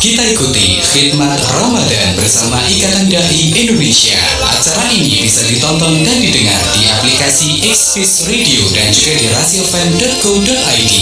Kita ikuti khidmat Ramadan bersama Ikatan Dai Indonesia. Acara ini bisa ditonton dan didengar di aplikasi Xfis Radio dan juga di rasiofm.co.id.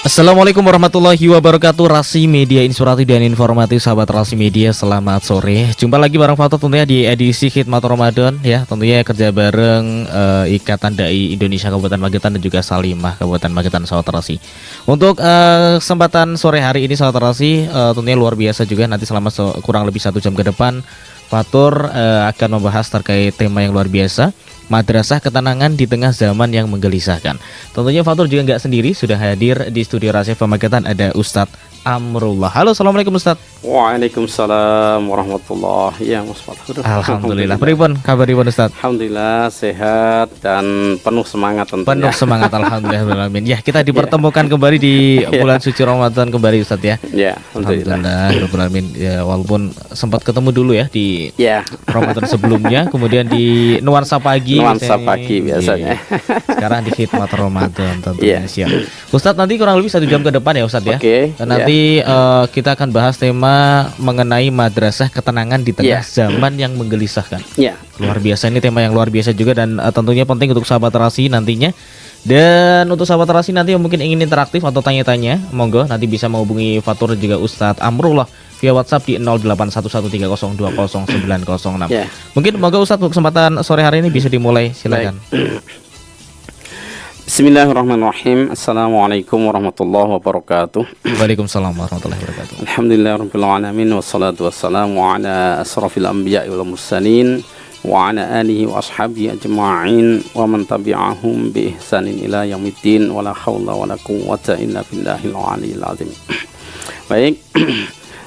Assalamualaikum warahmatullahi wabarakatuh. Rasi Media Inspiratif dan Informatif, sahabat Rasi Media, selamat sore. Jumpa lagi bareng Fato tentunya di edisi Khidmat Ramadan ya. Tentunya kerja bareng Ikatan Dai Indonesia Kabupaten Magetan dan juga Salimah Kabupaten Magetan, sahabat Rasi. Untuk kesempatan sore hari ini, sahabat Rasi, tentunya luar biasa juga. Nanti selama kurang lebih 1 jam ke depan Fatur akan membahas terkait tema yang luar biasa, Madrasah Ketenangan di Tengah Zaman yang Menggelisahkan. Tentunya Fatur juga nggak sendiri, sudah hadir di studio Rasyaf Magetan ada Ustadz Amrullah. Halo, assalamualaikum Ustadz. Waalaikumsalam warahmatullahi wabarakatuh. Alhamdulillah. Pripun kabaripun Ustadz? Alhamdulillah sehat dan penuh semangat tentunya. Penuh semangat, alhamdulillah. Ya, kita dipertemukan kembali di bulan suci Ramadan kembali Ustadz ya. Ya, alhamdulillah. Ya, walaupun sempat ketemu dulu ya di ya Ramadan sebelumnya, kemudian di nuansa pagi. Nuansa pagi biasanya. Sekarang di khidmat Ramadan tentunya. Siap. Ustadz, nanti kurang lebih 1 jam ke depan ya Ustadz ya. Oke. Nanti kita akan bahas tema mengenai Madrasah Ketenangan di Tengah Zaman yang Menggelisahkan. Ya. Luar biasa, ini tema yang luar biasa juga dan tentunya penting untuk sahabat Rasi nantinya. Dan untuk sahabat Rasi nanti yang mungkin ingin interaktif atau tanya-tanya, monggo nanti bisa menghubungi Fatur dan juga Ustadz Amrullah via WhatsApp di 081130200906. Mungkin monggo Ustadz, untuk kesempatan sore hari ini bisa dimulai, silakan. Bismillahirrahmanirrahim. Assalamualaikum warahmatullahi wabarakatuh. Waalaikumsalam warahmatullahi wabarakatuh. Alhamdulillahirabbil alamin wassalatu wassalamu ala asrafil anbiya'i wal mursalin wa ala alihi wa ashabihi ajma'in wa man tabi'ahum bi ihsanin ila yaumiddin wa la haula wa la quwwata illa billahil aliyyil azim. Baik,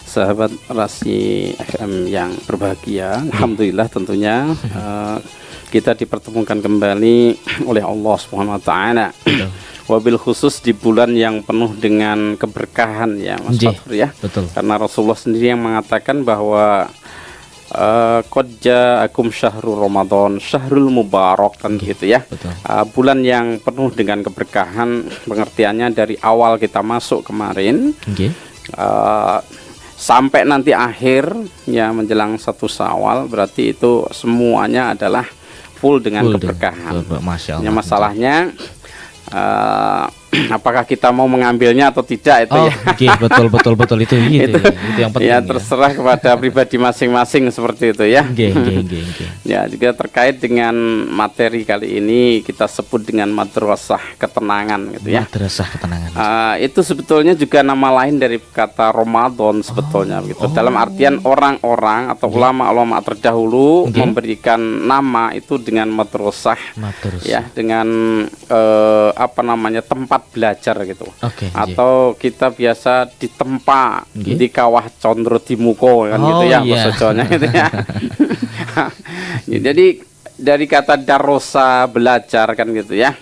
sahabat Rasi FM yang berbahagia, alhamdulillah tentunya kita dipertemukan kembali oleh Allah Subhanahu wa taala. Wabil khusus di bulan yang penuh dengan keberkahan ya Mas Fatur ya. Betul. Karena Rasulullah sendiri yang mengatakan bahwa qad ja'akum syahrul Ramadan syahrul mubarak kan gitu ya. Bulan yang penuh dengan keberkahan, pengertiannya dari awal kita masuk kemarin sampai nanti akhir ya menjelang 1 Syawal, berarti itu semuanya adalah full dengan keberkahan. Masya Allah. Masalahnya apakah kita mau mengambilnya atau tidak itu ya. Betul itu yang penting. Ya terserah kepada pribadi masing-masing seperti itu ya. Ya, juga terkait dengan materi kali ini kita sebut dengan Madrasah Ketenangan gitu ya. Madrasah Ketenangan. Itu sebetulnya juga nama lain dari kata Ramadan sebetulnya gitu. Dalam artian orang-orang atau ulama-ulama terdahulu memberikan nama itu dengan madrasah. Ya, dengan tempat belajar gitu. Atau kita biasa ditempa di kawah condro di muko kan gitu ya bahasa Jawanya gitu ya. Jadi dari kata darosa belajar kan gitu ya.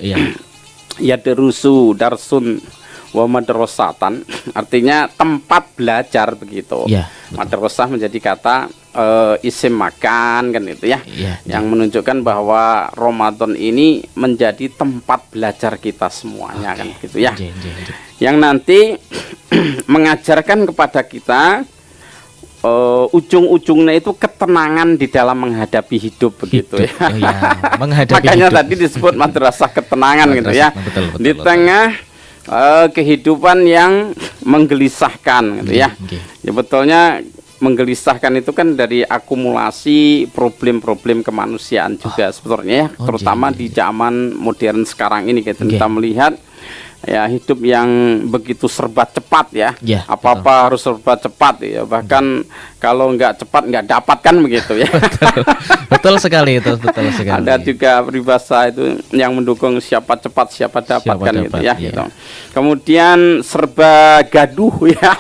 Ya derusu darsun wa madrasatan, artinya tempat belajar begitu. Madrasah menjadi kata isim makan kan itu ya. Yang menunjukkan bahwa Ramadan ini menjadi tempat belajar kita semuanya kan gitu ya. Yang nanti mengajarkan kepada kita ujung-ujungnya itu ketenangan di dalam menghadapi hidup begitu ya. Makanya hidup tadi disebut Madrasah Ketenangan gitu ya. Di tengah kehidupan yang menggelisahkan gitu ya. Ya betulnya menggelisahkan itu kan dari akumulasi problem-problem kemanusiaan juga sebetulnya ya, terutama di zaman modern sekarang ini kita melihat ya hidup yang begitu serba cepat ya. Apa-apa harus serba cepat ya, bahkan kalau nggak cepat nggak dapat kan begitu ya. Betul sekali itu, betul sekali. Ada juga peribahasa itu yang mendukung siapa cepat siapa dapat kan gitu ya. Gitu. Kemudian serba gaduh ya.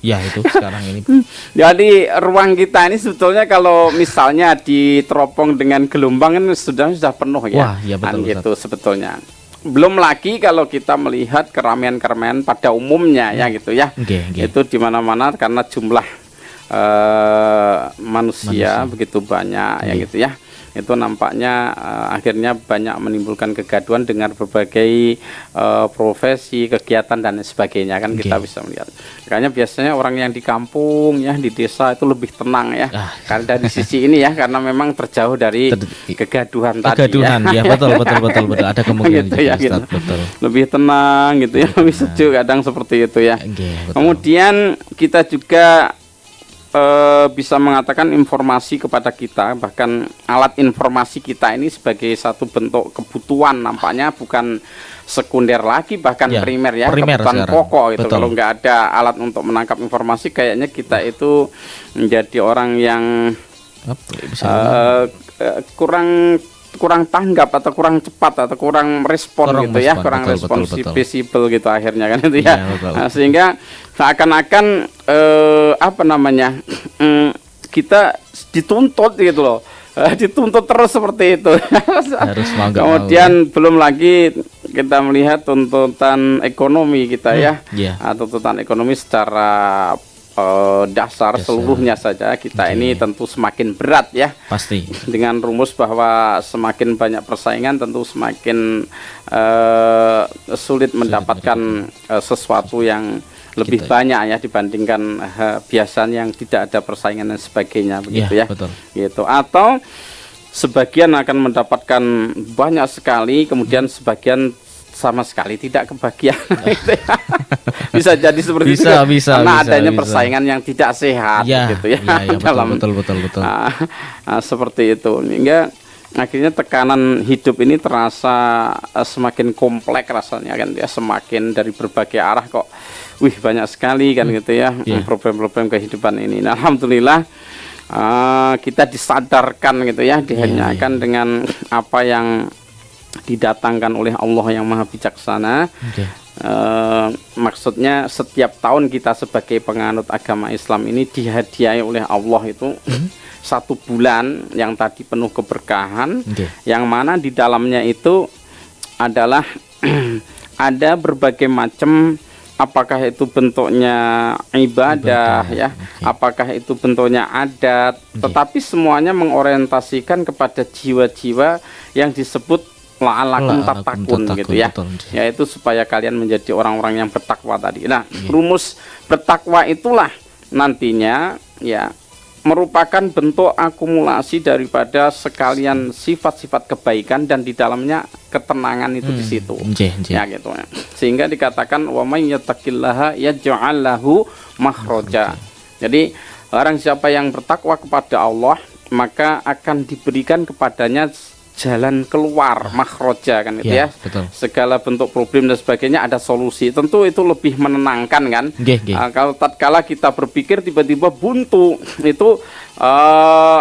Ya itu sekarang ini. Jadi ruang kita ini sebetulnya kalau misalnya diteropong dengan gelombang kan sudah penuh ya. Wah, ya betul, gitu sebetulnya. Belum lagi kalau kita melihat keramaian-keramaian pada umumnya ya gitu ya. Itu di mana-mana karena jumlah manusia begitu banyak ya gitu ya. itu nampaknya akhirnya banyak menimbulkan kegaduhan dengan berbagai profesi, kegiatan dan sebagainya kan kita bisa melihat. Makanya biasanya orang yang di kampung ya, di desa itu lebih tenang ya. Karena dari sisi ini ya, karena memang terjauh dari kegaduhan tadi ya. Betul ada kemungkinan gitu ya, gitu. Betul. Lebih tenang gitu ya, lebih sejuk kadang seperti itu ya. Kemudian kita juga bisa mengatakan informasi kepada kita, bahkan alat informasi kita ini sebagai satu bentuk kebutuhan, nampaknya bukan sekunder lagi, bahkan primer ya, kebutuhan pokok itu. Kalau nggak ada alat untuk menangkap informasi, kayaknya kita itu menjadi orang yang kurang tanggap atau kurang cepat atau kurang respon gitu ya, kurang visible gitu akhirnya kan itu ya. Nah, sehingga seakan-akan kita dituntut gitu loh. Dituntut terus seperti itu. Kemudian belum lagi kita melihat tuntutan ekonomi kita ya. Tuntutan ekonomi secara dasar seluruhnya saja kita ini tentu semakin berat ya, pasti dengan rumus bahwa semakin banyak persaingan tentu semakin sulit mendapatkan sesuatu yang lebih banyak ya dibandingkan biasanya yang tidak ada persaingan dan sebagainya begitu ya, gitu. Atau sebagian akan mendapatkan banyak sekali, kemudian sebagian sama sekali tidak kebagian. Bisa jadi seperti itu karena adanya persaingan yang tidak sehat gitu ya, dalam betul. Seperti itu, hingga akhirnya tekanan hidup ini terasa semakin kompleks rasanya kan ya, semakin dari berbagai arah kok banyak sekali kan gitu ya, problem-problem kehidupan ini. Nah, alhamdulillah kita disadarkan gitu ya, dihenyakan dengan apa yang didatangkan oleh Allah yang Maha Bijaksana. Maksudnya setiap tahun kita sebagai penganut agama Islam ini dihadiahi oleh Allah itu 1 bulan yang tadi penuh keberkahan, yang mana di dalamnya itu adalah ada berbagai macam, apakah itu bentuknya ibadah ya, apakah itu bentuknya adat, tetapi semuanya mengorientasikan kepada jiwa-jiwa yang disebut la'alakum tattaqun gitu ya. Yaitu supaya kalian menjadi orang-orang yang bertakwa tadi. Nah, rumus bertakwa itulah nantinya ya merupakan bentuk akumulasi daripada sekalian sifat-sifat kebaikan, dan di dalamnya ketenangan itu di situ. Ya gitu ya. Sehingga dikatakan wa may yattaqillaha yaj'al lahu makhraja. Jadi orang siapa yang bertakwa kepada Allah, maka akan diberikan kepadanya jalan keluar, makhroja kan gitu ya. Segala bentuk problem dan sebagainya ada solusi. Tentu itu lebih menenangkan kan. Kalau tatkala kita berpikir tiba-tiba buntu, itu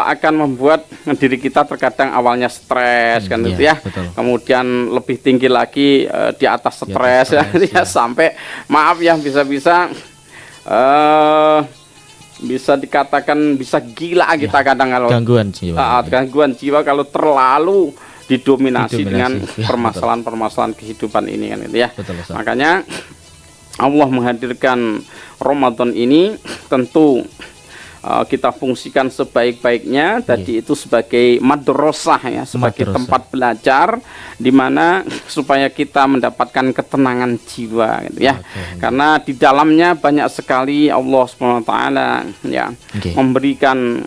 akan membuat diri kita terkadang awalnya stres kan gitu ya. Kemudian lebih tinggi lagi di atas stres ya, sampai maaf ya bisa-bisa bisa dikatakan bisa gila kita kadang kalau gangguan jiwa kalau terlalu didominasi dengan permasalahan-permasalahan kehidupan ini kan gitu ya. Makanya Allah menghadirkan Ramadan ini tentu kita fungsikan sebaik-baiknya tadi itu sebagai madrasah ya, sebagai tempat belajar di mana supaya kita mendapatkan ketenangan jiwa gitu ya. Karena di dalamnya banyak sekali Allah SWT ya memberikan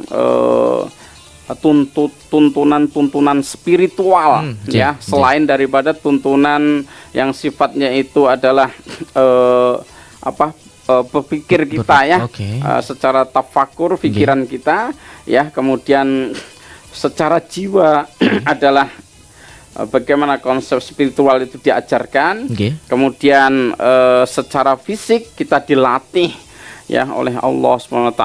tuntunan spiritual ya, selain daripada tuntunan yang sifatnya itu adalah berpikir kita ya, secara tafakur pikiran kita ya, kemudian secara jiwa adalah bagaimana konsep spiritual itu diajarkan, kemudian secara fisik kita dilatih ya oleh Allah SWT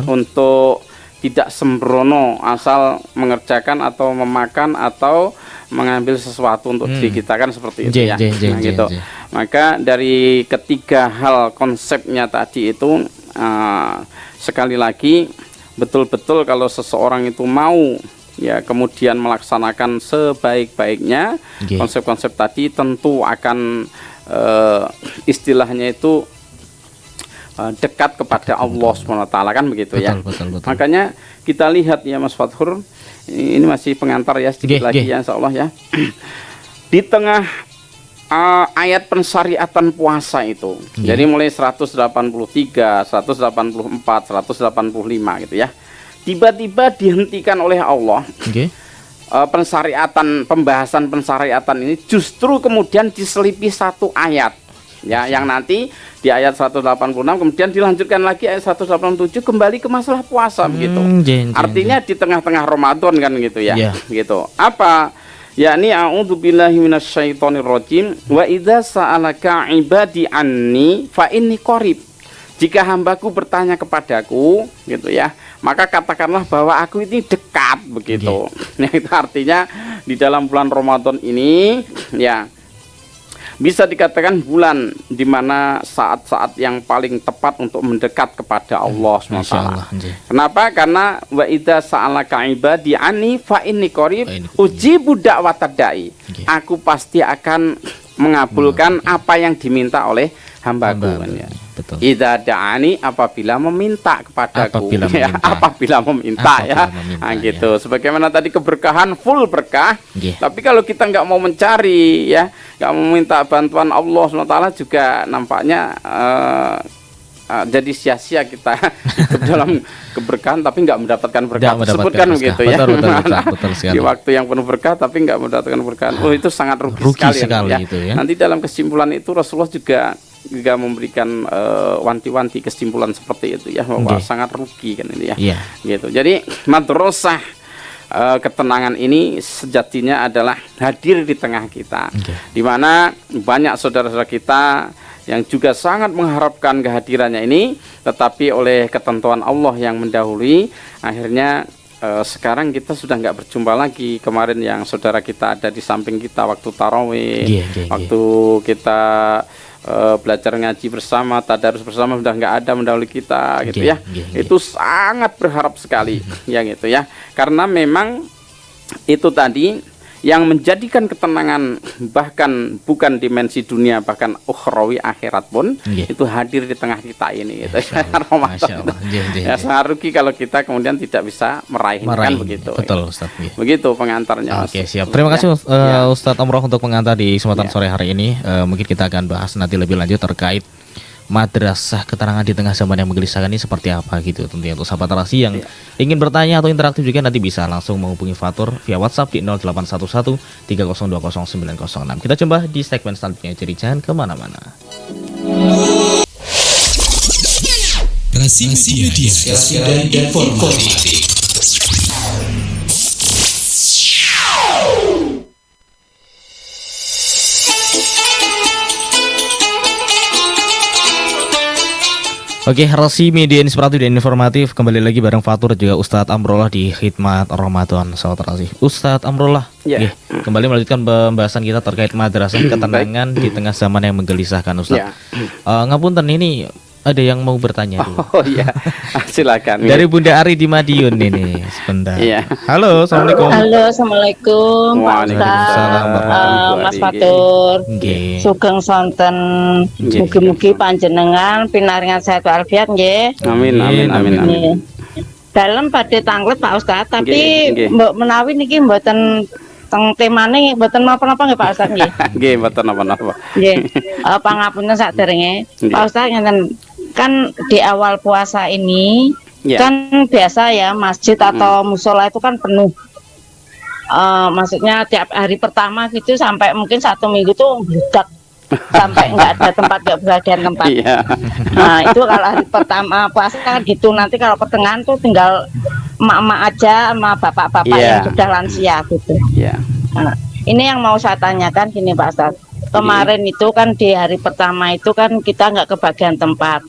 untuk tidak sembrono asal mengerjakan atau memakan atau mengambil sesuatu untuk diri kita kan seperti itu ya. Gitu. Maka dari ketiga hal konsepnya tadi itu sekali lagi betul-betul kalau seseorang itu mau ya kemudian melaksanakan sebaik-baiknya konsep-konsep tadi, tentu akan istilahnya itu dekat kepada Allah SWT kan begitu ya. Makanya kita lihat ya Mas Fathur, Ini masih pengantar ya, sedikit lagi ya insyaallah ya. Di tengah ayat pensyariatan puasa itu. Jadi mulai 183, 184, 185 gitu ya. Tiba-tiba dihentikan oleh Allah. Pembahasan pensyariatan ini justru kemudian diselipi satu ayat. Ya, yang nanti di ayat 186 kemudian dilanjutkan lagi ayat 187 kembali ke masalah puasa begitu. Artinya di tengah-tengah Ramadan kan gitu ya. Gitu. Apa? Yakni a'udzubillahi minasyaitonirrajim wa idza sa'alaka ibadi anni fa inni qarib. Jika hambaku bertanya kepadaku gitu ya, maka katakanlah bahwa aku ini dekat begitu. Nah, itu artinya di dalam bulan Ramadan ini ya bisa dikatakan bulan di mana saat-saat yang paling tepat untuk mendekat kepada Allah SWT. Kenapa? Karena wa idza sa'alaka ibadi anni fa inni qarib ujibu da'watad da'i. Aku pasti akan mengabulkan apa yang diminta oleh hambaku kan ya. Idza da'ani apabila meminta kepadaku apabila meminta ya. Nah, gitu. Sebagaimana tadi keberkahan full berkah. Tapi kalau kita nggak mau mencari ya, nggak mau minta bantuan Allah SWT juga nampaknya jadi sia-sia kita dalam keberkahan tapi nggak mendapatkan berkah tersebut kan begitu ya. Betul sekali. Di waktu yang penuh berkah tapi nggak mendapatkan berkah. Oh, itu sangat rugi sekali ya. Itu, ya. Nanti dalam kesimpulan itu Rasulullah juga memberikan wanti-wanti kesimpulan seperti itu ya, bahwa sangat rugi kan ini ya. Gitu. Jadi madrasah ketenangan ini sejatinya adalah hadir di tengah kita, di mana banyak saudara-saudara kita yang juga sangat mengharapkan kehadirannya ini, tetapi oleh ketentuan Allah yang mendahului akhirnya sekarang kita sudah nggak berjumpa lagi. Kemarin yang saudara kita ada di samping kita waktu tarawih, waktu kita belajar ngaji bersama, tadarus bersama sudah nggak ada mendahului kita gitu ya. Itu sangat berharap sekali ya gitu ya. Karena memang itu tadi yang menjadikan ketenangan bahkan bukan dimensi dunia bahkan ukhrawi akhirat pun itu hadir di tengah kita ini gitu. Ramadan ya sangat rugi kalau kita kemudian tidak bisa meraihkan begitu. Betul Ustaz. Begitu pengantarnya. Oke, siap. Terima kasih Ustadz Omroh untuk pengantar di kesempatan sore hari ini. Mungkin kita akan bahas nanti lebih lanjut terkait madrasah keterangan di tengah zaman yang menggelisahkan ini seperti apa gitu. Tentunya untuk sahabat Rasi yang ingin bertanya atau interaktif juga nanti bisa langsung menghubungi Fatur via WhatsApp di 0811 3020906. Kita coba di segmen selanjutnya, jadi jangan kemana-mana. Rasi Media, dan informatif. Oke, Rasi Media Inspiratif dan Informatif kembali lagi bareng Fatur juga Ustadz Amrullah di Khidmat Ramadan. Sahabat Rasi, Ustadz Amrullah kembali melanjutkan pembahasan kita terkait madrasah ketenangan di tengah zaman yang menggelisahkan Ustadz. Ngapunten, ini ada yang mau bertanya dulu. Oh iya, silakan. Dari Bunda Ari di Madiun ini, sebentar. Halo, assalamualaikum. Halo, assalamualaikum. Waalaikumsalam. Mas Fatur. Sugeng sonten. Mugi-mugi panjenengan pinaringan sehat walafiat nggih. Amin. Dalam badhe tanglet Pak Ustaz, tapi mbok menawi niki mboten teng temane mboten napa-napa nggih Pak Ustaz nggih. Nggih, mboten napa-napa. Nggih. Pangapunten saderenge. Pak Ustaz ngenten kan di awal puasa ini kan biasa ya masjid atau musola itu kan penuh. Maksudnya tiap hari pertama gitu sampai mungkin 1 minggu tuh bludak sampai nggak ada tempat, nggak berada tempat. Nah itu kalau hari pertama puasa kan gitu. Nanti kalau pertengahan tuh tinggal emak-emak aja sama bapak-bapak yang sudah lansia gitu. Nah, ini yang mau saya tanyakan gini Pak Ustadz. Kemarin itu kan di hari pertama itu kan kita nggak kebagian tempat.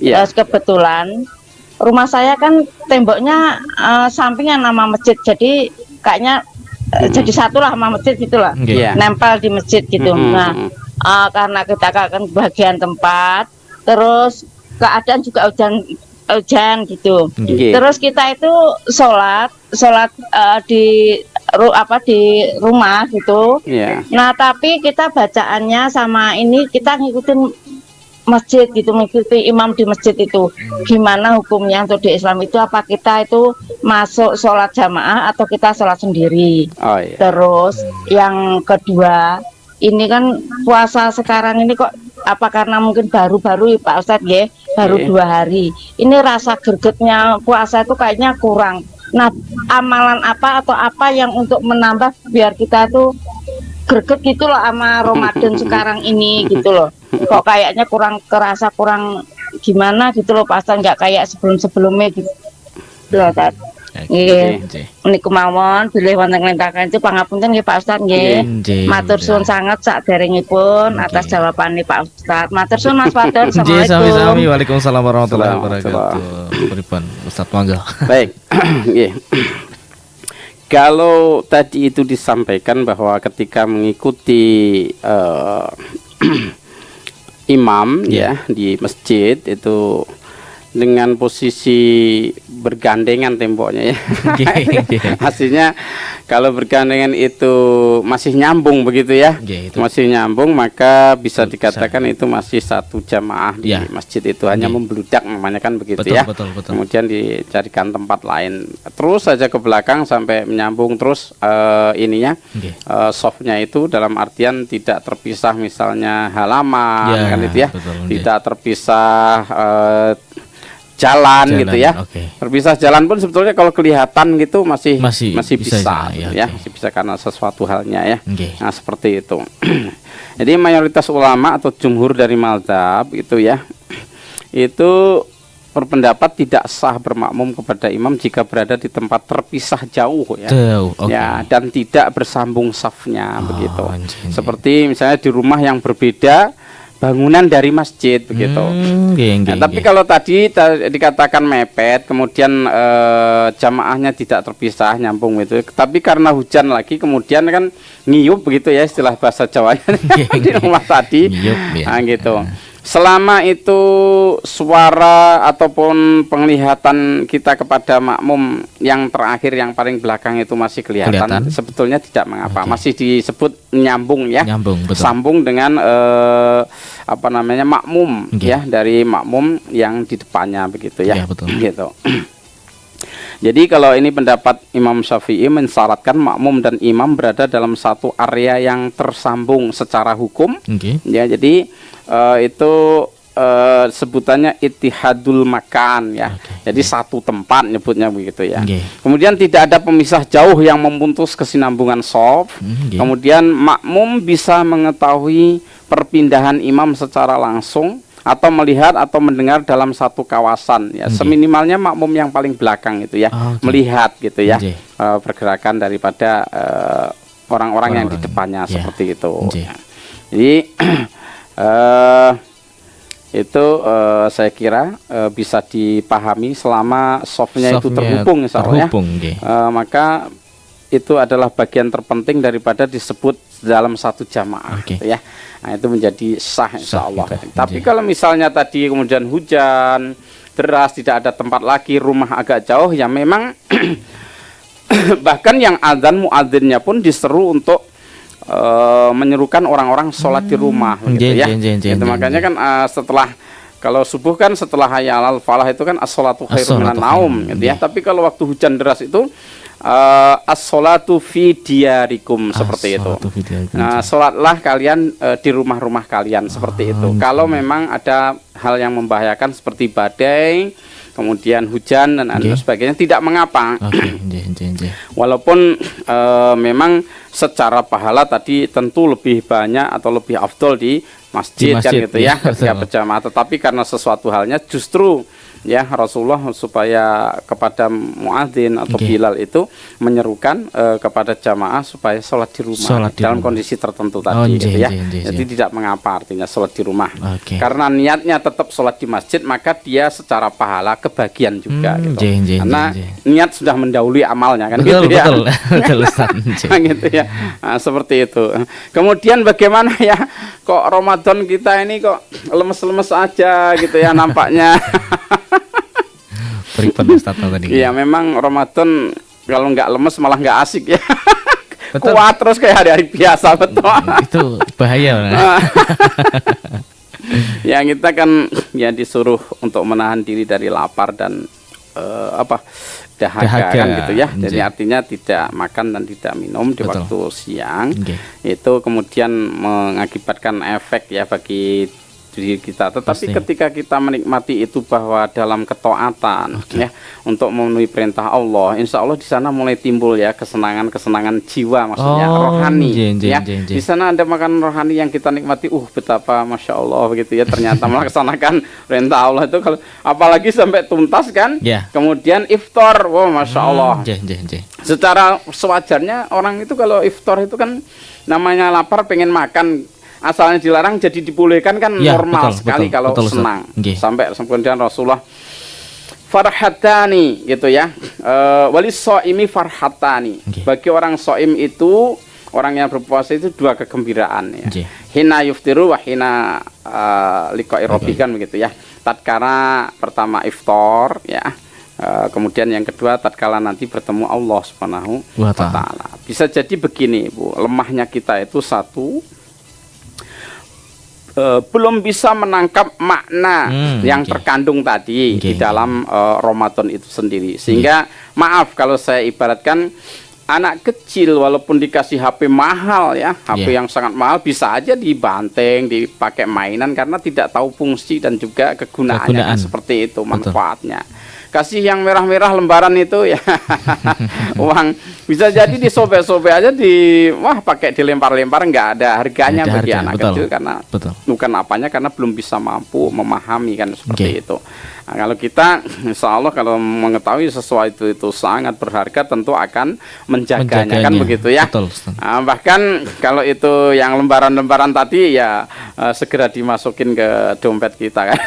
Terus kebetulan rumah saya kan temboknya sampingan sama masjid, jadi kayaknya jadi satu lah sama masjid gitulah, nempel di masjid gitu. Nah karena kita akan bagian tempat, terus keadaan juga hujan gitu. Terus kita itu sholat di rumah gitu. Nah tapi kita bacaannya sama ini kita ngikutin masjid gitu, mengikuti imam di masjid itu. Gimana hukumnya untuk di Islam itu? Apa kita itu masuk sholat jamaah atau kita sholat sendiri? Oh, iya. Terus yang kedua, ini kan puasa sekarang ini kok apa karena mungkin baru-baru Pak Ustadz ya, baru 2 hari. Ini rasa gregetnya puasa itu kayaknya kurang. Nah, amalan apa atau apa yang untuk menambah biar kita tuh greget gitu loh sama Ramadan sekarang ini gitu loh. Kok kayaknya kurang kerasa, kurang gimana gitu loh Pak Ustadz, nggak kayak sebelum-sebelumnya gitu loh Ustadz. Nggih. Niku mawon bilih wonten nglentaken itu pangapunten nggih Pak Ustadz nggih. Matur suwun sanget saderengipun atas jawabane Pak Ustadz. Matur suwun Mas Fatur. Assalamualaikum. Sami-sami. Waalaikumsalam warahmatullahi wabarakatuh. Pripun Ustadz monggo. Baik. Nggih. Kalau tadi itu disampaikan bahwa ketika mengikuti imam ya di masjid itu dengan posisi bergandengan temboknya ya. Hasilnya kalau bergandengan itu masih nyambung begitu ya. Masih nyambung, maka bisa dikatakan itu masih satu jamaah di masjid itu, hanya membludak namanya kan begitu ya. Betul. Kemudian dicarikan tempat lain. Terus saja ke belakang sampai menyambung terus softnya itu dalam artian tidak terpisah misalnya halaman kan itu ya. Tidak terpisah jalan gitu ya. Terpisah jalan pun sebetulnya kalau kelihatan gitu masih bisa ya, masih bisa karena sesuatu halnya ya. Nah, seperti itu. Jadi mayoritas ulama atau jumhur dari mazhab itu ya, itu berpendapat tidak sah bermakmum kepada imam jika berada di tempat terpisah jauh ya. Ya, dan tidak bersambung safnya begitu. Seperti misalnya di rumah yang berbeda bangunan dari masjid begitu. Tapi kalau tadi dikatakan mepet, kemudian jamaahnya tidak terpisah nyambung itu. Tapi karena hujan lagi, kemudian kan ngiyup begitu ya istilah bahasa Jawanya di rumah tadi. Nah, gitu. Selama itu suara ataupun penglihatan kita kepada makmum yang terakhir yang paling belakang itu masih kelihatan. Sebetulnya tidak mengapa, masih disebut nyambung ya, sambung dengan makmum ya, dari makmum yang di depannya begitu ya, gitu. Jadi kalau ini pendapat Imam Syafi'i mensyaratkan makmum dan imam berada dalam satu area yang tersambung secara hukum. Ya, jadi itu sebutannya ittihadul makan ya. Jadi satu tempat nyebutnya begitu ya. Kemudian tidak ada pemisah jauh yang memutus kesinambungan shaf. Kemudian makmum bisa mengetahui perpindahan imam secara langsung atau melihat atau mendengar dalam satu kawasan ya. Seminimalnya makmum yang paling belakang itu ya, melihat gitu ya, pergerakan daripada orang-orang yang di depannya seperti itu. Jadi itu saya kira bisa dipahami selama softnya itu terhubung misalnya, maka itu adalah bagian terpenting daripada disebut dalam satu jamaah gitu ya. Nah, itu menjadi sah insyaallah. Tapi kalau misalnya tadi kemudian hujan deras, tidak ada tempat lagi, rumah agak jauh ya, memang bahkan yang adzan muadzinnya pun diseru untuk menyerukan orang-orang sholat di rumah gitu ya. Itu makanya kan setelah kalau subuh kan setelah hayya 'alal falah itu kan as-sholatu khairun minan naum gitu ya. Tapi kalau waktu hujan deras itu as-sholatu fi diyarikum seperti itu. Nah, sholatlah kalian di rumah-rumah kalian seperti itu. Kalau memang ada hal yang membahayakan seperti badai, kemudian hujan dan sebagainya, tidak mengapa. Walaupun memang secara pahala tadi tentu lebih banyak atau lebih afdol di masjid kan gitu ya, ketika berjamaah. Tetapi karena sesuatu halnya justru ya Rasulullah supaya kepada muadzin atau Bilal itu menyerukan kepada jamaah supaya sholat di rumah dalam kondisi tertentu tadi gitu ya. Jadi tidak mengapa artinya sholat di rumah. Karena niatnya tetap sholat di masjid, maka dia secara pahala kebagian juga gitu. Karena niat sudah mendahului amalnya kan gitu ya. Betul gitu ya. Nah, seperti itu. Kemudian bagaimana ya, kok Ramadan kita ini kok lemes-lemes aja gitu ya nampaknya. Iya, memang Ramadan kalau nggak lemes malah nggak asik ya. Kuat terus kayak hari-hari biasa, betul. Itu bahaya. Ya kita kan ya disuruh untuk menahan diri dari lapar dan dahaga kan gitu ya. Jadi artinya tidak makan dan tidak minum di waktu siang. Itu kemudian mengakibatkan efek ya bagi diri kita. Tetapi ketika kita menikmati itu bahwa dalam ketaatan ya untuk memenuhi perintah Allah, insya Allah di sana mulai timbul ya kesenangan jiwa, maksudnya rohani. Di sana ada makan rohani yang kita nikmati. Betapa masya Allah begitu ya. Ternyata melaksanakan perintah Allah itu kalau apalagi sampai tuntas kan. Kemudian iftar, masya Allah. Secara sewajarnya orang itu kalau iftar itu kan namanya lapar pengen makan. Asalnya dilarang jadi dibolehkan kan normal sekali kalau senang. Sampai kemudian Rasulullah farhatani gitu ya. Walis soimi farhatani. Bagi orang soim itu, orang yang berpuasa itu dua kegembiraan ya. Hina yuftiru wa hina liqa'i rabbih kan begitu ya. Tatkala pertama iftar ya. Kemudian yang kedua tatkala nanti bertemu Allah Subhanahu wa taala. Bisa jadi begini, Bu, lemahnya kita itu satu, belum bisa menangkap makna yang terkandung tadi di dalam Ramadan itu sendiri. Sehingga maaf kalau saya ibaratkan anak kecil walaupun dikasih HP mahal ya, HP yang sangat mahal bisa aja dibanteng, dipakai mainan karena tidak tahu fungsi dan juga kegunaannya seperti itu manfaatnya. Kasih yang merah-merah lembaran itu ya uang bisa jadi disobek-sobek aja pakai dilempar-lempar, nggak ada harganya bagi anak kecil karena bukan apanya, karena belum bisa mampu memahami kan seperti itu. Nah, kalau kita insya Allah kalau mengetahui sesuatu itu sangat berharga tentu akan menjaganya kan begitu ya. Bahkan kalau itu yang lembaran-lembaran tadi ya segera dimasukin ke dompet kita kan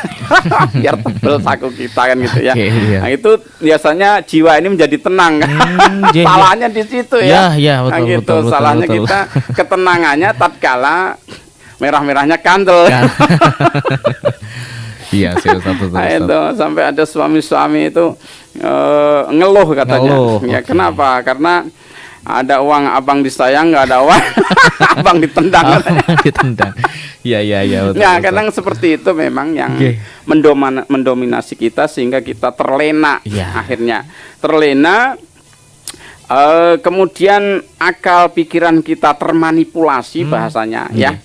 biar tebel saku kita kan gitu ya. Nah itu biasanya jiwa ini menjadi tenang kan. Salahnya di situ ya. Nah gitu salahnya kita ketenangannya tatkala merah-merahnya kandel. Iya, itu sampai ada suami-suami itu ngeluh katanya. Kenapa? Karena ada uang abang disayang, nggak ada uang abang ditendang. Iya. Kadang seperti itu memang yang mendominasi kita sehingga kita terlena. Akhirnya terlena. Kemudian akal pikiran kita termanipulasi bahasanya ya.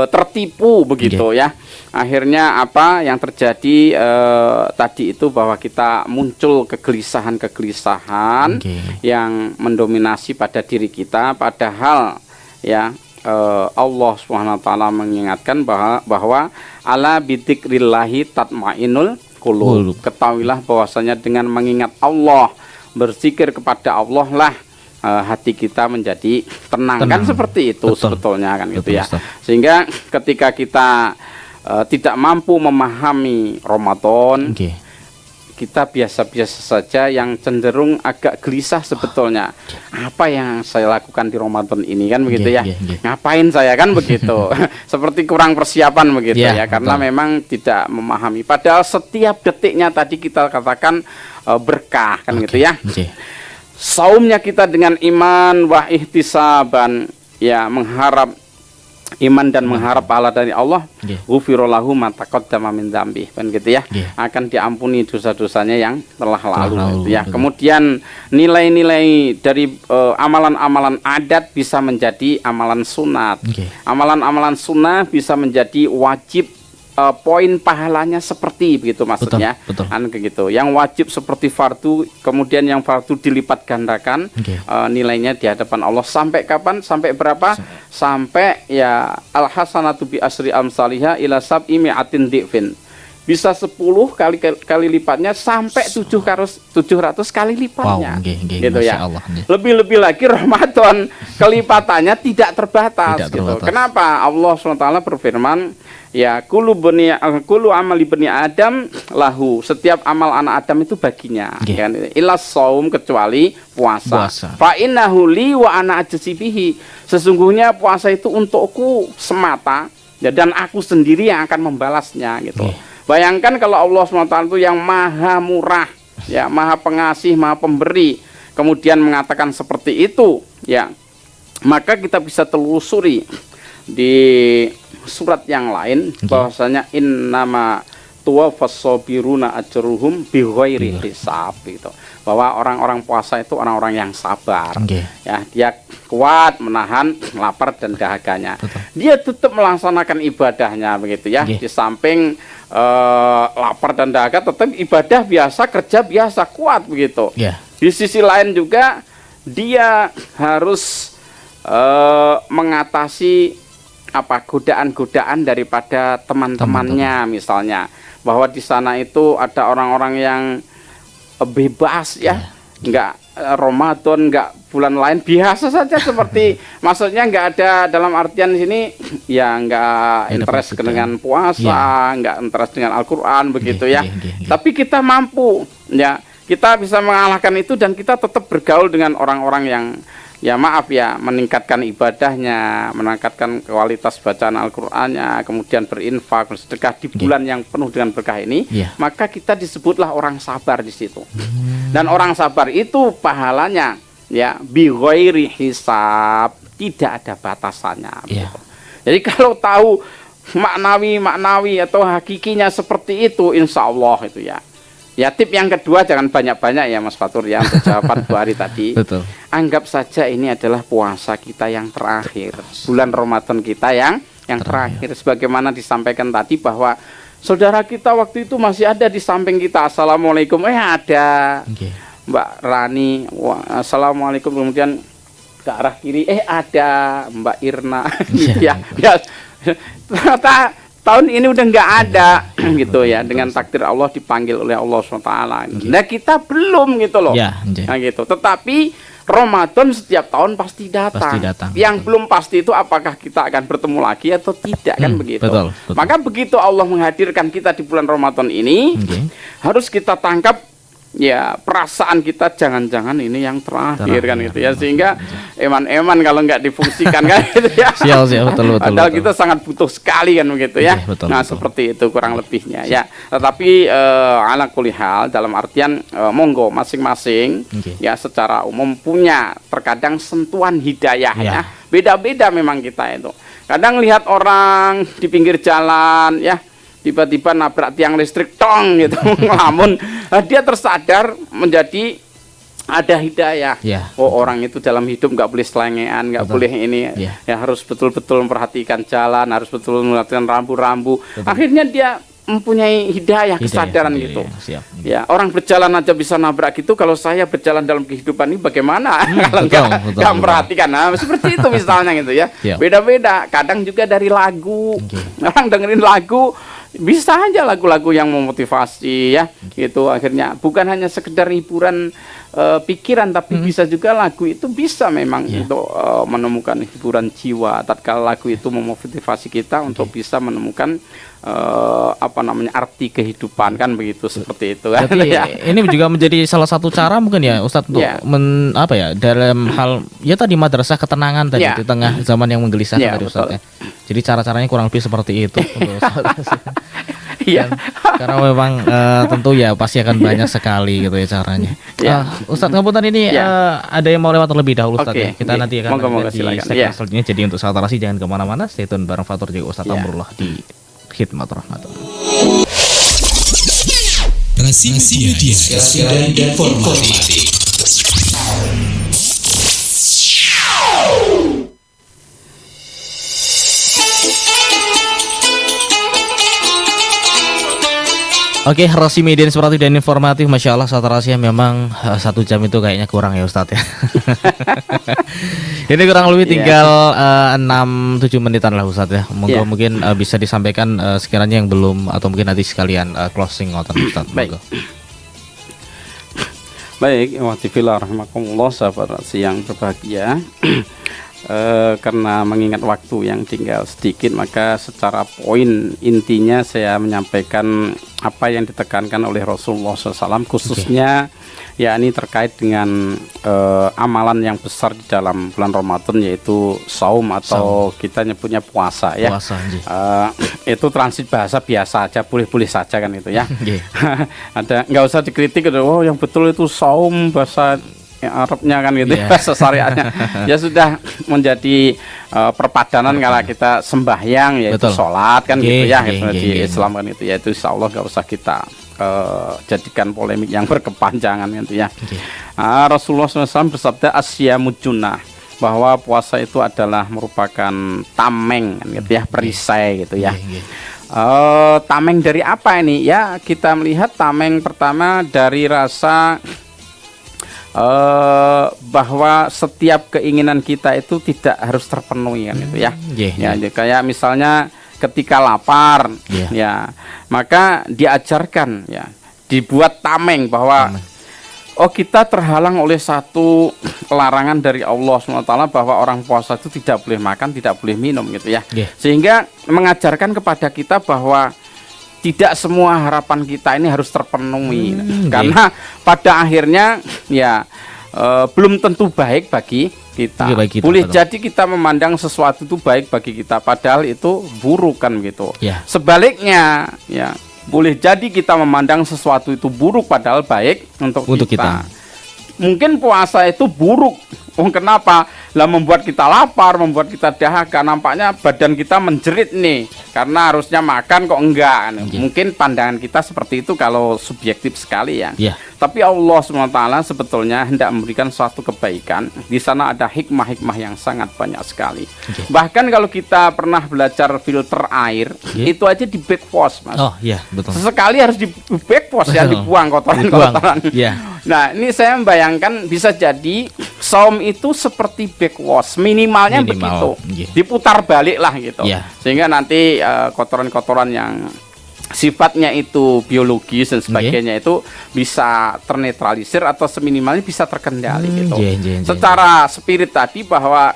Tertipu begitu ya. Akhirnya apa yang terjadi tadi itu bahwa kita muncul kegelisahan yang mendominasi pada diri kita, padahal ya Allah SWT mengingatkan bahwa ala bidzikrillahi tatmainnul qulub. Ketahuilah bahwasanya dengan mengingat Allah, berzikir kepada Allah lah hati kita menjadi tenang. Kan seperti itu sebetulnya kan gitu ya. Sehingga ketika kita tidak mampu memahami Ramadan, kita biasa-biasa saja, yang cenderung agak gelisah sebetulnya. Apa yang saya lakukan di Ramadan ini kan begitu ya. Ngapain saya kan begitu. Seperti kurang persiapan begitu ya, karena memang tidak memahami. Padahal setiap detiknya tadi kita katakan berkah kan gitu ya. Saumnya kita dengan iman wa ihtisaban ya, mengharap iman dan mengharap pahala dari Allah, ghufirallahu ma taqaddama min dzambi kan gitu ya. Akan diampuni dosa-dosanya yang telah lalu gitu ya. Kemudian nilai-nilai dari amalan-amalan adat bisa menjadi amalan sunat. Amalan-amalan sunnah bisa menjadi wajib. Poin pahalanya seperti begitu maksudnya. Kan begitu. Yang wajib seperti fardu, kemudian yang fardu dilipat gandakan nilainya di hadapan Allah. Sampai kapan? Sampai berapa? Sampai ya al hasanatu bi asri amsalihha ila sab'i mi'atin dhifin. Bisa 10 kali lipatnya sampai 700 kali lipatnya. Gitu ya. Lebih-lebih lagi Ramadan kelipatannya tidak terbatas gitu. Kenapa? Allah SWT berfirman, ya kulu amali bani Adam lahu, setiap amal anak Adam itu baginya kan, ilas saum, kecuali puasa. Fa innahu li wa ana ajzi bihi, sesungguhnya puasa itu untukku semata dan aku sendiri yang akan membalasnya gitu. Bayangkan kalau Allah SWT itu yang maha murah ya, maha pengasih, maha pemberi, kemudian mengatakan seperti itu ya, maka kita bisa telusuri di surat yang lain bahwasanya innama tuwaffas sabiruna ajruhum bighairi hisab gitu. Bahwa orang-orang puasa itu orang-orang yang sabar. Ya, dia kuat menahan lapar dan dahaganya. Dia tetap melaksanakan ibadahnya begitu ya. Di samping lapar dan dahaga tetap ibadah biasa, kerja biasa, kuat begitu. Di sisi lain juga dia harus mengatasi godaan-godaan daripada teman-temannya, misalnya bahwa di sana itu ada orang-orang yang bebas ya, enggak Ramadan, enggak bulan lain, biasa saja seperti maksudnya enggak ada dalam artian di sini ya enggak interest dengan puasa, enggak interest dengan Al-Qur'an begitu ya. Tapi kita mampu ya, kita bisa mengalahkan itu dan kita tetap bergaul dengan orang-orang yang ya maaf ya, meningkatkan ibadahnya, meningkatkan kualitas bacaan Al-Qur'annya, kemudian berinfak, bersedekah di bulan yang penuh dengan berkah ini, maka kita disebutlah orang sabar di situ. Dan orang sabar itu pahalanya ya bighairi hisab, tidak ada batasannya. Jadi kalau tahu maknawi atau hakikinya seperti itu, insya Allah itu ya. Ya, tip yang kedua, jangan banyak-banyak ya Mas Fatur ya untuk jawaban 2 hari tadi. Betul. Anggap saja ini adalah puasa kita yang terakhir, bulan Ramadan kita yang terakhir. Sebagaimana disampaikan tadi bahwa saudara kita waktu itu masih ada di samping kita. Assalamualaikum, ada Mbak Rani. Assalamualaikum, kemudian ke arah kiri ada Mbak Irna. ya. Ternyata tahun ini udah nggak ada gitu ya, dengan takdir Allah dipanggil oleh Allah SWT. Nah kita belum gitu loh, nah, gitu. Tetapi Ramadan setiap tahun pasti datang. Yang belum pasti itu apakah kita akan bertemu lagi atau tidak, kan begitu. Betul. Maka begitu Allah menghadirkan kita di bulan Ramadan ini, harus kita tangkap ya perasaan kita, jangan-jangan ini yang terakhir kan gitu ya, sehingga eman-eman kalau nggak difungsikan kan gitu ya. Betul. Padahal kita sangat butuh sekali kan begitu ya. Seperti itu kurang lebihnya ya. Tetapi ala kulli hal, dalam artian monggo masing-masing ya secara umum punya terkadang sentuhan hidayah ya. Beda-beda memang kita itu. Kadang lihat orang di pinggir jalan ya, tiba-tiba nabrak tiang listrik tong gitu ngelamun, dia tersadar menjadi ada hidayah. Oh, orang itu dalam hidup nggak boleh selengean, nggak boleh ini ya, harus betul-betul memperhatikan jalan, harus betul memperhatikan rambu-rambu. Akhirnya dia mempunyai hidayah kesadaran gitu. Ya, orang berjalan aja bisa nabrak gitu, kalau saya berjalan dalam kehidupan ini bagaimana kalau nggak memperhatikan. Nah, seperti itu misalnya gitu ya. Beda-beda. Kadang juga dari lagu, orang dengerin lagu, bisa aja lagu-lagu yang memotivasi ya, gitu. Akhirnya bukan hanya sekedar hiburan pikiran, tapi bisa juga lagu itu bisa memang untuk menemukan hiburan jiwa. Tatkala lagu itu memotivasi kita untuk bisa menemukan arti kehidupan, kan begitu, seperti itu kan. Ini juga menjadi salah satu cara mungkin ya Ustadz untuk dalam hal ya tadi madrasah ketenangan tadi di tengah zaman yang menggelisahkan tadi Ustadz ya. Jadi cara-caranya kurang lebih seperti itu untuk karena memang tentu ya pasti akan banyak sekali gitu ya caranya. Ustadz ngapunten ini ada yang mau lewat terlebih dahulu Ustadz ya. Kita nanti akan di segmen selanjutnya. Jadi untuk sahabat Rasi jangan kemana-mana, stay tune bareng Fatur juga Ustadz Amrullah di Khidmat Rahmatullah. Rasi Media, dan informatif. Oke, Rasi Media Inspiratif dan Informatif. Masya Allah, saat rahasia memang 1 jam itu kayaknya kurang ya Ustadz ya. Ini kurang lebih tinggal 6-7 menitan lah Ustadz ya. Mungkin bisa disampaikan sekiranya yang belum, atau mungkin nanti sekalian closing Ustadz. Baik, wa'tifillah rahmakumullah, sahabat Rasi yang berbahagia. Karena mengingat waktu yang tinggal sedikit, maka secara poin intinya saya menyampaikan apa yang ditekankan oleh Rasulullah SAW, khususnya yakni terkait dengan amalan yang besar di dalam bulan Ramadan, yaitu saum atau kita nyebutnya puasa ya. Itu transit bahasa biasa aja, boleh-boleh saja kan itu ya. Ada, nggak usah dikritik, oh yang betul itu saum, bahasa Arabnya kan gitu ya, bahasa syariatnya. Ya sudah menjadi perpadanan kalau kita sembahyang yaitu sholat kan gitu ya, di Islam kan itu, yaitu insya Allah nggak usah kita jadikan polemik yang berkepanjangan gitu ya. Rasulullah SAW bersabda asyamu junnah, bahwa puasa itu adalah merupakan tameng kan gitu ya, perisai gitu ya. Tameng dari apa ini? Ya kita melihat tameng pertama dari rasa bahwa setiap keinginan kita itu tidak harus terpenuhi kan gitu ya. Ya kayak misalnya ketika lapar ya, maka diajarkan ya, dibuat tameng bahwa kita terhalang oleh satu larangan dari Allah SWT, bahwa orang puasa itu tidak boleh makan, tidak boleh minum gitu ya. Sehingga mengajarkan kepada kita bahwa tidak semua harapan kita ini harus terpenuhi, karena pada akhirnya ya belum tentu baik bagi kita. Boleh jadi kita memandang sesuatu itu baik bagi kita, padahal itu buruk kan gitu. Sebaliknya ya, boleh jadi kita memandang sesuatu itu buruk padahal baik untuk kita. Mungkin puasa itu buruk. Kenapa? Lah membuat kita lapar, membuat kita dahaga, nampaknya badan kita menjerit nih karena harusnya makan kok enggak. Mungkin pandangan kita seperti itu kalau subjektif sekali ya. Tapi Allah SWT sebetulnya hendak memberikan suatu kebaikan. Di sana ada hikmah-hikmah yang sangat banyak sekali. Bahkan kalau kita pernah belajar filter air, itu aja di backwash, Mas. Betul. Sesekali harus di backwash ya, dibuang kotoran-kotoran. Nah, ini saya membayangkan bisa jadi saum itu seperti backwash, minimalnya begitu. Diputar balik lah gitu. Sehingga nanti kotoran-kotoran yang sifatnya itu biologis dan sebagainya itu bisa ternetralisir atau seminimalnya bisa terkendali gitu. Secara spirit tadi bahwa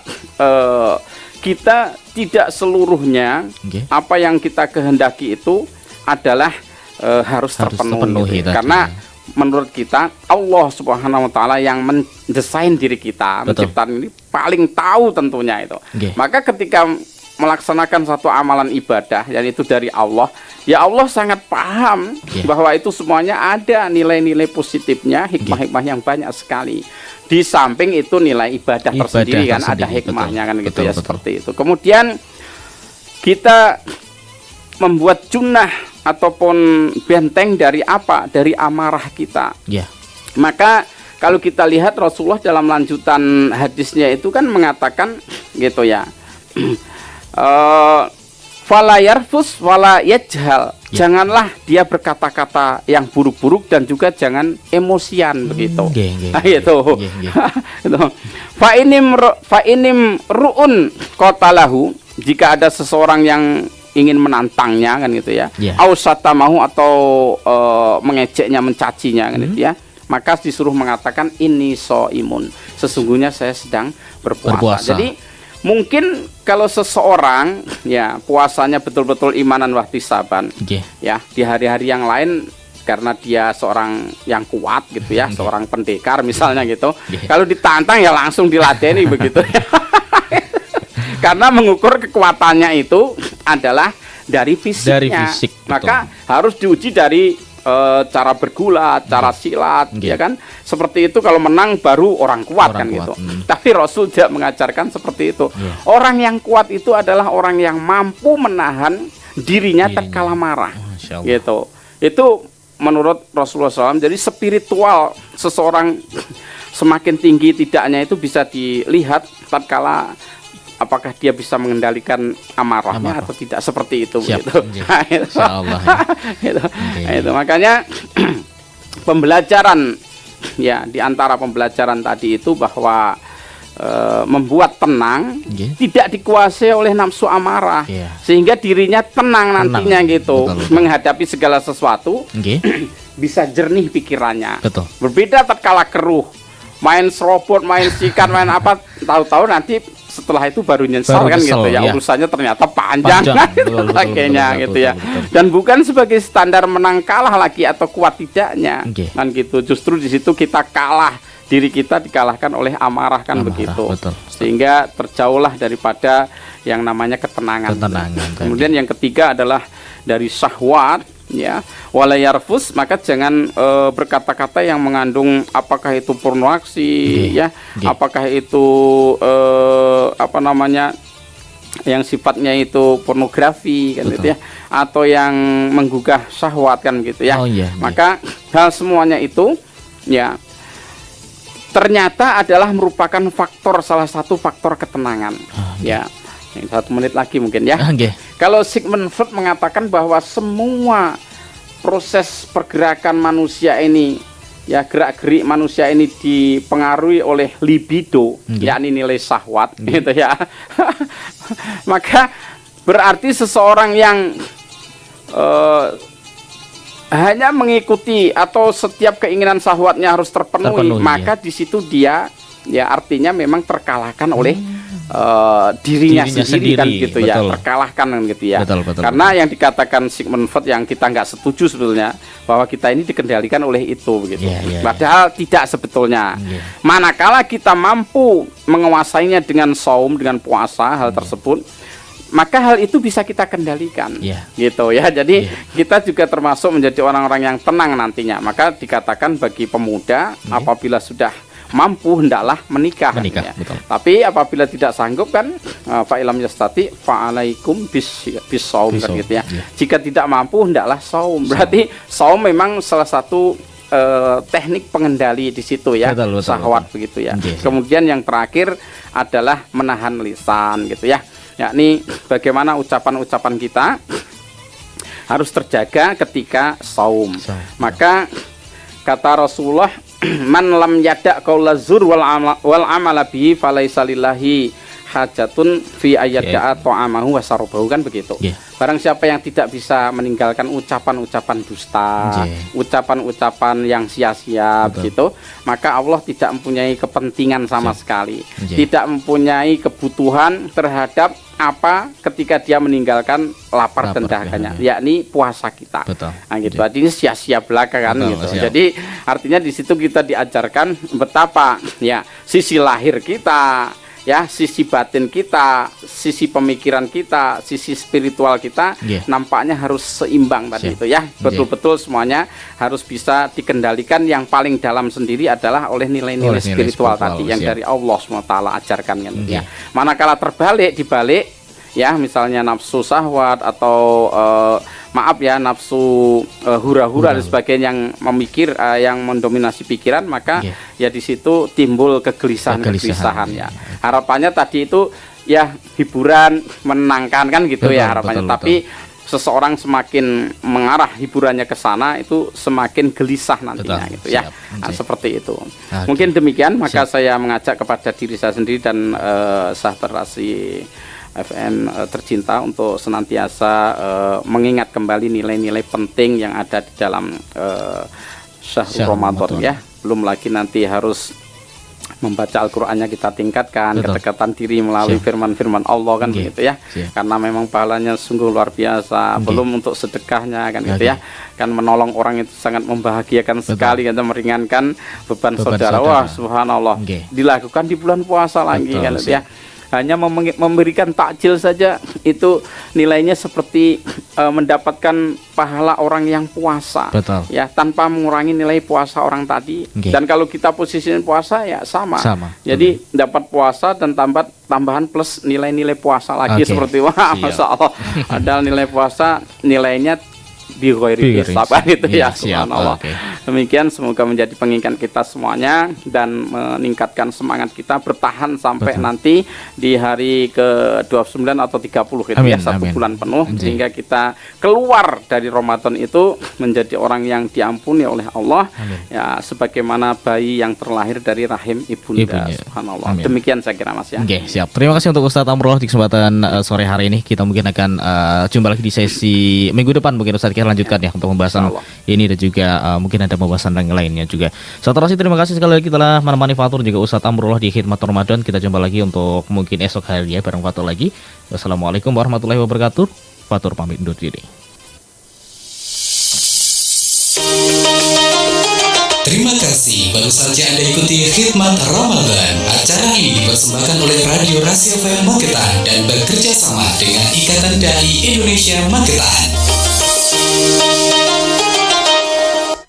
kita tidak seluruhnya apa yang kita kehendaki itu adalah harus terpenuhi gitu. Karena menurut kita Allah Subhanahu wa taala yang mendesain diri kita, menciptakan ini paling tahu tentunya itu. Maka ketika melaksanakan satu amalan ibadah yang itu dari Allah, ya Allah sangat paham bahwa itu semuanya ada nilai-nilai positifnya, hikmah-hikmah yang banyak sekali. Di samping itu nilai ibadah tersendiri kan ada hikmahnya kan gitu ya, seperti itu. Kemudian kita membuat junnah ataupun benteng dari apa? Dari amarah kita. Maka kalau kita lihat Rasulullah dalam lanjutan hadisnya itu kan mengatakan gitu ya. Fala yarfus wala yajhal. Janganlah dia berkata-kata yang buruk-buruk dan juga jangan emosian begitu. Fa inim ru'un qatalahu, jika ada seseorang yang ingin menantangnya kan gitu ya. Ausatamahu atau mengejeknya, mencacinya kan gitu ya. Maka disuruh mengatakan ini soimun, sesungguhnya saya sedang berpuasa. Jadi mungkin kalau seseorang ya puasanya betul-betul imanan wahtisaban ya, di hari-hari yang lain karena dia seorang yang kuat gitu ya, seorang pendekar misalnya gitu, kalau ditantang ya langsung diladeni begitu ya. Karena mengukur kekuatannya itu adalah dari fisiknya, maka harus diuji dari cara bergulat, cara silat, ya kan? Seperti itu, kalau menang baru orang kuat kan gitu. Tapi Rasul tidak mengajarkan seperti itu. Orang yang kuat itu adalah orang yang mampu menahan dirinya tatkala marah. Gitu. Itu menurut Rasulullah SAW. Jadi spiritual seseorang semakin tinggi tidaknya itu bisa dilihat tatkala apakah dia bisa mengendalikan amarahnya atau tidak, seperti itu. Gitu. Itu makanya pembelajaran ya, di antara pembelajaran tadi itu bahwa membuat tenang tidak dikuasai oleh nafsu amarah, sehingga dirinya tenang nantinya gitu, menghadapi segala sesuatu. Bisa jernih pikirannya. Berbeda tatkala keruh, main serobot, main sikat, main apa, tahu-tahu nanti setelah itu baru nyesal kan gitu ya, urusannya ternyata panjang kayaknya gitu ya. Dan bukan sebagai standar menang kalah lagi atau kuat tidaknya kan gitu. Justru di situ kita kalah, diri kita dikalahkan oleh amarah kan begitu. Sehingga terjauhlah daripada yang namanya ketenangan. Kemudian yang ketiga adalah dari syahwat ya, wala yarfus, maka jangan berkata-kata yang mengandung apakah itu pornografi, ya, apakah itu apa namanya, yang sifatnya itu pornografi kan gitu ya, atau yang menggugah syahwat kan gitu ya. Maka hal semuanya itu ya ternyata adalah merupakan salah satu faktor ketenangan. Ya. 1 menit lagi mungkin ya. Kalau Sigmund Freud mengatakan bahwa semua proses pergerakan manusia ini, ya, gerak-gerik manusia ini dipengaruhi oleh libido, yakni nilai syahwat, gitu ya. Maka berarti seseorang yang hanya mengikuti atau setiap keinginan syahwatnya harus terpenuhi, maka di situ dia, ya, artinya memang terkalahkan oleh dirinya sendiri kan gitu, ya, terkalahkan kan gitu ya. Karena yang dikatakan Sigmund Freud yang kita nggak setuju sebetulnya, bahwa kita ini dikendalikan oleh itu begitu. Padahal tidak sebetulnya. Manakala kita mampu menguasainya dengan saum, dengan puasa, hal tersebut, maka hal itu bisa kita kendalikan, gitu ya. Jadi kita juga termasuk menjadi orang-orang yang tenang nantinya. Maka dikatakan bagi pemuda, apabila sudah mampu hendaklah menikah ya. Tapi apabila tidak sanggup kan, fa ilam yastati fa alaikum bis saum kan gitu ya. Jika tidak mampu hendaklah saum. Berarti saum memang salah satu teknik pengendali di situ ya, syahwat begitu ya. Kemudian yang terakhir adalah menahan lisan gitu ya. Yakni bagaimana ucapan-ucapan kita harus terjaga ketika saum. Maka kata Rasulullah, man lam yada' qaula zur wal amala bihi falaisa lillahi hajatun fi ayyada'a ta'amahu wa sarabahu, kan begitu. Barang siapa yang tidak bisa meninggalkan ucapan-ucapan dusta, ucapan-ucapan yang sia-sia begitu, maka Allah tidak mempunyai kepentingan sama sekali, tidak mempunyai kebutuhan terhadap apa ketika dia meninggalkan lapar dan dahakanya, yakni puasa kita. Nah, gitu. Artinya sia-sia belaka kan gitu. Jadi artinya di situ kita diajarkan betapa ya sisi lahir kita, ya, sisi batin kita, sisi pemikiran kita, sisi spiritual kita nampaknya harus seimbang tadi itu ya. Betul-betul semuanya harus bisa dikendalikan. Yang paling dalam sendiri adalah oleh nilai-nilai spiritual tadi yang dari Allah SWT ajarkan kan ya. Manakala dibalik ya, misalnya nafsu syahwat atau maaf ya, nafsu hura-hura dan sebagainya yang yang mendominasi pikiran, maka ya di situ timbul kegelisahan ya. Harapannya tadi itu ya hiburan, menenangkan kan gitu ya harapannya. Tapi seseorang semakin mengarah hiburannya ke sana, itu semakin gelisah nantinya gitu ya. Nah, seperti itu. Mungkin demikian, maka saya mengajak kepada diri saya sendiri dan sahabat Rasi FM tercinta untuk senantiasa mengingat kembali nilai-nilai penting yang ada di dalam Syahrul Ramadan ya. Belum lagi nanti harus membaca Al-Qur'annya kita tingkatkan, kedekatan diri melalui firman-firman Allah kan begitu ya. Karena memang pahalanya sungguh luar biasa. Belum untuk sedekahnya kan gitu ya. Kan menolong orang itu sangat membahagiakan sekali, kan, meringankan beban saudara. Wah, subhanallah. Dilakukan di bulan puasa lagi kan gitu ya. Hanya memberikan takjil saja itu nilainya seperti mendapatkan pahala orang yang puasa, ya, tanpa mengurangi nilai puasa orang tadi. Dan kalau kita posisiin puasa ya sama. Jadi dapat puasa dan tambahan plus nilai-nilai puasa lagi seperti wah, masya Allah. Ada nilai puasa nilainya bighairi hisab itu ya, subhanallah. Demikian, semoga menjadi pengingat kita semuanya dan meningkatkan semangat kita bertahan sampai nanti di hari ke-29 atau 30 gitu ya, 1 bulan penuh, sehingga kita keluar dari Ramadan itu menjadi orang yang diampuni oleh Allah ya, sebagaimana bayi yang terlahir dari rahim ibunda. Subhanallah. Demikian saya kira Mas ya. Siap. Terima kasih untuk Ustadz Amrullah di kesempatan sore hari ini. Kita mungkin akan jumpa lagi di sesi minggu depan, mungkin Ustadz kita lanjutkan ya untuk pembahasan ini, dan juga mungkin ada pembahasan yang lainnya juga. Saudara, terima kasih sekali lagi telah menemani Fatur juga Ustadz Amrullah di Khidmat Ramadan. Kita jumpa lagi untuk mungkin esok hari ya bareng Fatur lagi. Wassalamualaikum warahmatullahi wabarakatuh. Fatur pamit undur diri. Terima kasih, baru saja Anda ikuti Khidmat Ramadan. Acara ini dipersembahkan oleh Radio Rasi FM Magetan dan bekerja sama dengan Ikatan Dai Indonesia Magetan.